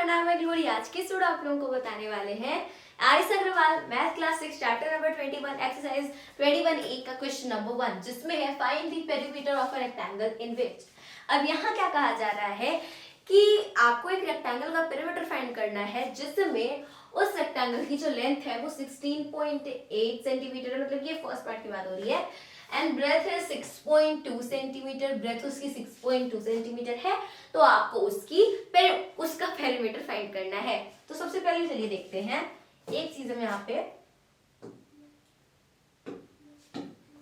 नाम है ग्लोरी। आज के स्टूडियो आप लोगों को बताने वाले हैं Aris Agrawal math class 6 chapter number 21 exercise 21A का क्वेश्चन नंबर 1 जिसमें है find the perimeter of a rectangle in which. अब यहाँ क्या कहा जा रहा है कि आपको एक रेक्टेंगल का पेरीमीटर फाइंड करना है जिसमें उस रेक्टेंगल की जो लेंथ है वो 16.8 सेंटीमीटर है, मतलब ये फर्स्ट पार्ट की बात हो रही है, एंड ब्रेथ है 6.2 सेंटीमीटर, ब्रेथ उसकी 6.2 सेंटीमीटर है। तो आपको उसका पेरीमीटर फाइंड करना है। तो सबसे पहले चलिए देखते हैं एक चीज हम यहाँ पे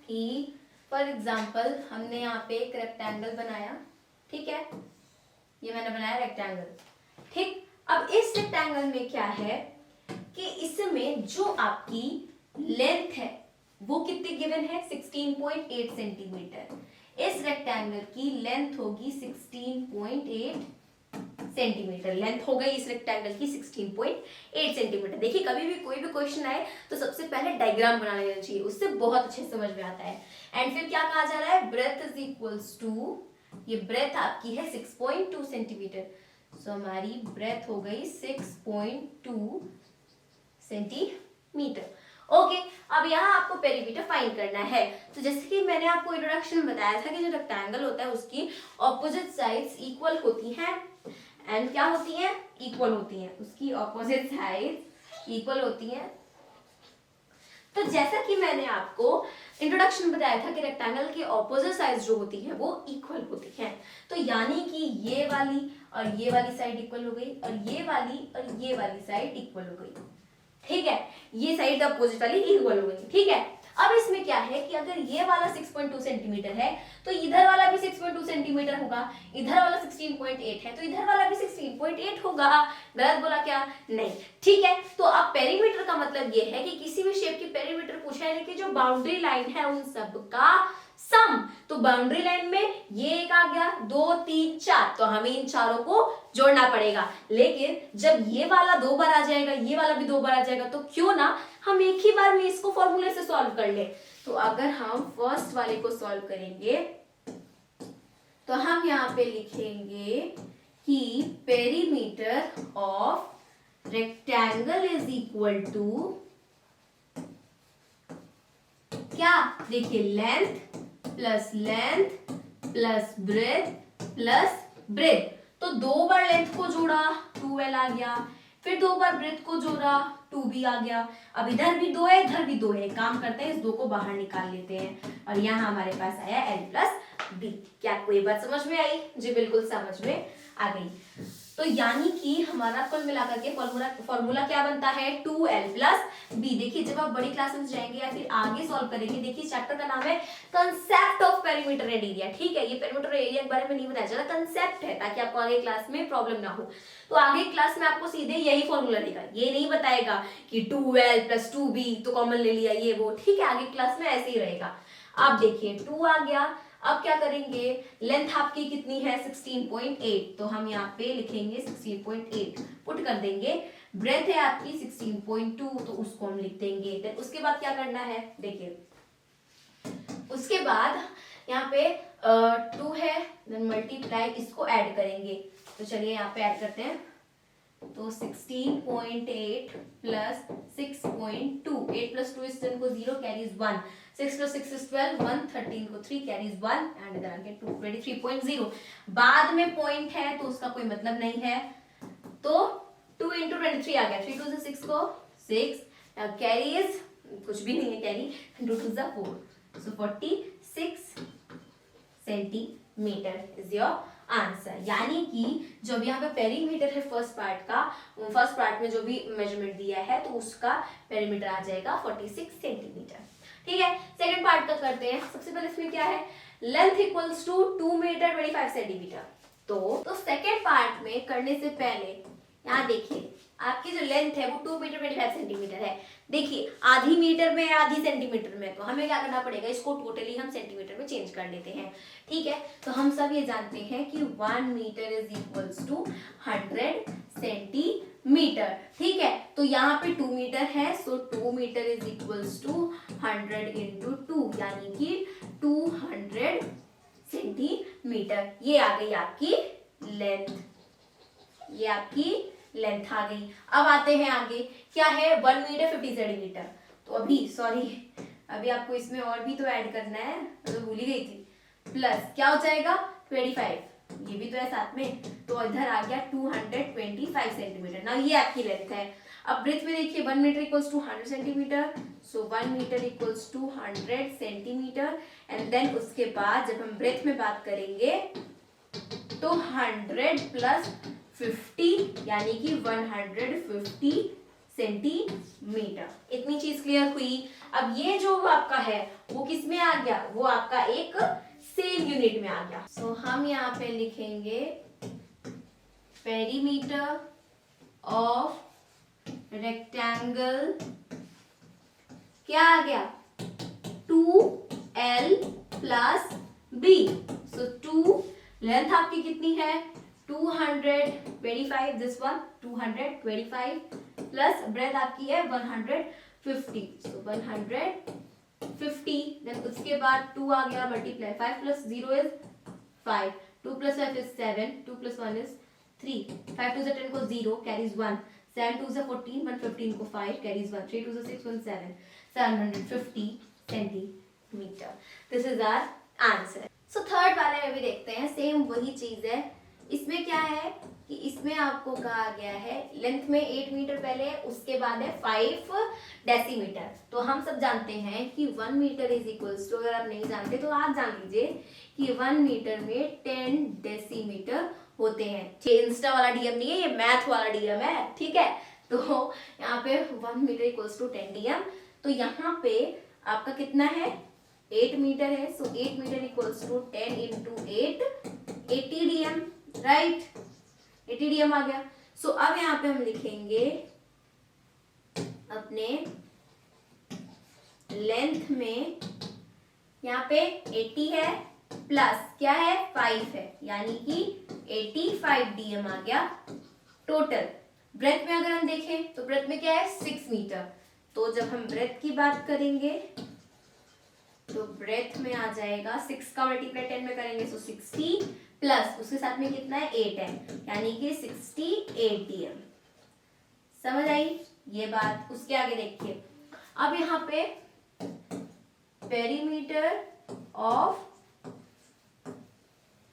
कि फॉर एग्जांपल हमने यहाँ पे एक रेक्टेंगल बनाया, ठीक है, ये मैंने बनाया रेक्टेंगल, ठीक। अब इस रेक्टेंगल में क्या है कि इसमें जो आपकी लेंथ है वो कितनी गिवन है 16.8 सेंटीमीटर। इस रेक्टेंगल की लेंथ होगी 16.8 सेंटीमीटर, लेंथ हो गई इस रेक्टेंगल की 16.8 सेंटीमीटर। देखिए कभी भी कोई भी क्वेश्चन आए तो सबसे पहले डायग्राम बना लेना चाहिए, उससे बहुत अच्छे समझ में आता है। एंड फिर क्या कहा जा रहा है, ब्रेथ इज इक्वल्स टू, ये ब्रेथ आपकी है 6.2 सेंटीमीटर, सो हमारी ब्रेथ हो गई 6.2 सेंटीमीटर। ओके, अब यहाँ आपको पेरीमीटर फाइंड करना है। तो जैसे कि मैंने आपको इंट्रोडक्शन में बताया था कि जो रेक्टेंगल होता है उसकी ऑपोजिट साइड्स इक्वल होती हैं एंड क्या होती हैं, इक्वल होती हैं, उसकी ऑपोजिट साइड्स इक्वल होती हैं। तो जैसा कि मैंने आपको इंट्रोडक्शन में बताया था कि रेक्टेंगल की ऑपोजिट साइड्स जो होती हैं वो इक्वल होती हैं, तो यानी कि ये वाली और ये वाली साइड इक्वल हो गई और ये वाली साइड इक्वल हो गई, ठीक है, ये साइड अपोजिट वाली इक्वल हो गई, ठीक है। अब इसमें क्या है कि अगर ये वाला 6.2 सेंटीमीटर है तो इधर वाला भी 6.2 सेंटीमीटर होगा, इधर वाला 16.8 है तो इधर वाला भी 16.8 होगा। गलत बोला क्या? नहीं, ठीक है। तो अब पेरीमीटर का मतलब ये है कि किसी भी शेप की पेरीमीटर पूछा है कि जो बाउंड्री लाइन है उन सब का सम। तो बाउंड्री लाइन में ये एक आ गया, 2 3 4, तो हमें इन चारों को जोड़ना पड़ेगा। लेकिन जब ये वाला 2 बार आ जाएगा, ये वाला भी 2 बार आ जाएगा, तो क्यों ना हम एक ही बार में इसको फॉर्मूले से सॉल्व कर ले। तो अगर हम फर्स्ट वाले को सॉल्व करेंगे तो हम यहाँ पे लिखेंगे कि perimeter of rectangle is equal to क्या, देखिए लेंथ प्लस ब्रेथ, तो 2 बार लेंथ को जोड़ा 2L आ गया, फिर 2 बार ब्रेथ को जोड़ा 2B आ गया। अब इधर भी 2 है इधर भी 2 है, काम करते हैं इस 2 को बाहर निकाल लेते हैं और यहाँ हमारे पास आया L प्लस B। क्या कोई बात समझ में आई? जी बिल्कुल समझ में आ गई। तो यानी कि हमारा कुल मिलाकर के फॉर्मूला क्या बनता है 2L प्लस B। देखिए जब आप बड़ी क्लास में जाएंगे या फिर आगे सॉल्व करेंगे, देखिए चैप्टर का नाम है concept of perimeter and area, ठीक है। ये पेरीमीटर और एरिया के बारे में नहीं बताया जा रहा, कंसेप्ट है ताकि आपको आगे क्लास में प्रॉब्लम ना हो। तो आगे क्लास में आपको सीधे यही फॉर्मूला देगा, ये नहीं बताएगा कि 2L प्लस 2B तो कॉमन ले लिया ये वो, ठीक है। आगे क्लास में ऐसे ही रहेगा। अब देखिए 2 आ गया, अब क्या करेंगे, लेंथ आपकी कितनी है 16.8, तो हम यहाँ पे लिखेंगे 16.8 पुट कर देंगे। ब्रेथ है आपकी 16.2 तो उसको हम लिख देंगे। देन उसके बाद क्या करना है, देखिए उसके बाद यहाँ पे 2 है, देन मल्टीप्लाई, इसको ऐड करेंगे। तो चलिए यहाँ पे ऐड करते हैं, तो 16.8 प्लस 6.2, 8 प्लस 2 इस 10 को 0 कैरीज 1, 6 प्लस 6 इज 12, 1 13 को 3 कैरीज 1 एंड इधर आगे 2 23.0। बाद में पॉइंट है तो उसका कोई मतलब नहीं है, तो 2 into 23 आ गया, 3 to 6 को 6, कैरीज कुछ भी नहीं है carry, 2 to 4, so 46 centimetre is your answer. यानी कि जब यहाँ पे पेरीमीटर है फर्स्ट पार्ट में जो भी मेजरमेंट दिया है तो उसका पेरीमीटर आ जाएगा 46 सेंटीमीटर, ठीक है। सेकंड पार्ट का करते हैं। सबसे पहले इसमें क्या है, length equals to 2 metre 25 centimetre. तो सेकंड पार्ट में करने से पहले यहाँ देखिए आपकी जो लेंथ है वो 2 मीटर 25 सेंटीमीटर है। देखिए आधी मीटर में आधी सेंटीमीटर में, तो हमें क्या करना पड़ेगा, इसको टोटली हम सेंटीमीटर में चेंज कर लेते हैं, ठीक है। तो हम सब ये जानते हैं कि 1 metre is equals to 100 centimetre, ठीक है। तो यहाँ पे 2 मीटर है, so 2 metre is equals to 100 into 2 यानी कि 200 सेंटीमीटर। ये आ गई आपकी लेंथ, ये आपकी लेंथ आ गई। अब आते हैं आगे, क्या है 1 मीटर 50 सेंटीमीटर। तो अभी आपको इसमें और भी तो ऐड करना है, मैं तो भूल ही गई थी। प्लस क्या हो जाएगा 25, ये भी तो है साथ में, तो इधर आ गया 225 सेंटीमीटर ना, ये आपकी लेंथ है। अब ब्रेथ में देखिए 1 metre equals to 100 centimetre, so 1 metre equals to 100 centimetre. And then उसके बाद जब हम ब्रेथ में बात करेंगे तो 100 प्लस 50 यानी कि 150 सेंटीमीटर। इतनी चीज क्लियर हुई। अब ये जो आपका है वो किस में आ गया, वो आपका एक सेम यूनिट में आ गया। सो हम यहाँ पे लिखेंगे पेरीमीटर ऑफ रेक्टेंगल, क्या आ गया 2L प्लस B। सो 2 लेंथ आपकी कितनी है 225, दिस वन 225 प्लस ब्रेथ आपकी है 150, सो 150। देन उसके बाद 2 आ गया, multiply 5 plus 0 is 5, 2 plus 5 is 7, 2 plus 1 is 3, 5 2 10 को 0 कैरीज 1, 7 2 14, 115 को 5 carries 1, 3 2 6 1 7, 750 centimetre. This is our answer. So third वाले में भी देखते हैं, सेम वही चीज है। इसमें क्या है कि इसमें आपको कहा गया है लेंथ में 8 मीटर पहले, उसके बाद है 5 डेसीमीटर। तो हम सब जानते हैं कि 1 मीटर इज इक्वल्स टू, अगर आप नहीं जानते तो आप जान लीजिए कि 1 मीटर में 10 डेसीमीटर होते हैं। ये इंस्टा वाला डीएम नहीं है, ये मैथ वाला डीएम है, ठीक है। तो यहाँ पे 1 मीटर इक्वल्स टू 10 डीएम। तो यहाँ पे आपका कितना है 8 मीटर है, so 8 metre equals to 10 into 8 80 dm, right 80 dm आ गया। सो अब यहाँ पे हम लिखेंगे अपने लेंथ में, यहाँ पे 80 है प्लस क्या है 5 है, यानी कि 85 डीएम आ गया टोटल। ब्रेथ में अगर हम देखें तो ब्रेथ में क्या है 6 मीटर। तो जब हम ब्रेथ की बात करेंगे तो ब्रेथ में आ जाएगा 6 का मल्टीप्लाई 10 में करेंगे, सो 60 प्लस उसके साथ में कितना है 8 है, यानी कि 68 डीएम। समझ आई ये बात। उसके आगे देखिए, अब यहाँ पे perimeter of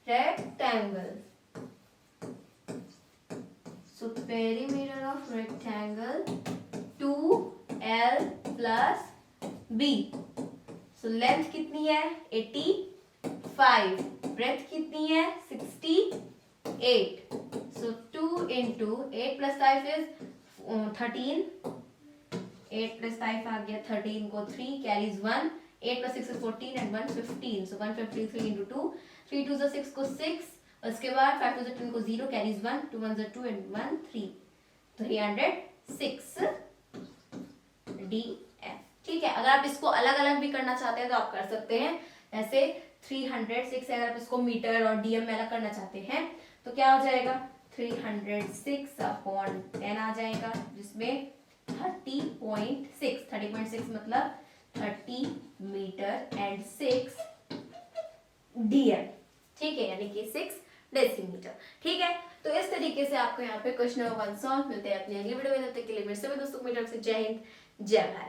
rectangle, so perimeter of rectangle 2L plus B। So length कितनी है 85, ब्रेथ कितनी है 68, सो 2 इंटू 8 प्लस 5 इज 13, 8 प्लस 5 आ गया 13 को 3 carries 1, 8 plus 6 is 14 and 1 15, so 153 into 2, 3 2 6 को 6, उसके बाद 5 2 10 को 0 कैरीज 1, 2 1 2 एंड 1 3, 306 डीएम। ठीक है, अगर आप इसको अलग अलग भी करना चाहते हैं तो आप कर सकते हैं। ऐसे 306 अगर आप इसको मीटर और डीएम में अलग करना चाहते हैं तो क्या हो जाएगा 306 अपॉन 10 आ जाएगा, जिसमें 30.6 मतलब 30 मीटर एंड 6 डीएम। ठीक है, यानी कि 6 डेसीमीटर। ठीक है, तो इस तरीके से आपको यहाँ पे क्वेश्चन नंबर 1 सॉल्व। मिलते हैं अपनी अगली वीडियो में, तब तक के लिए मेरे सभी दोस्तों की तरफ से जय हिंद जय भारत।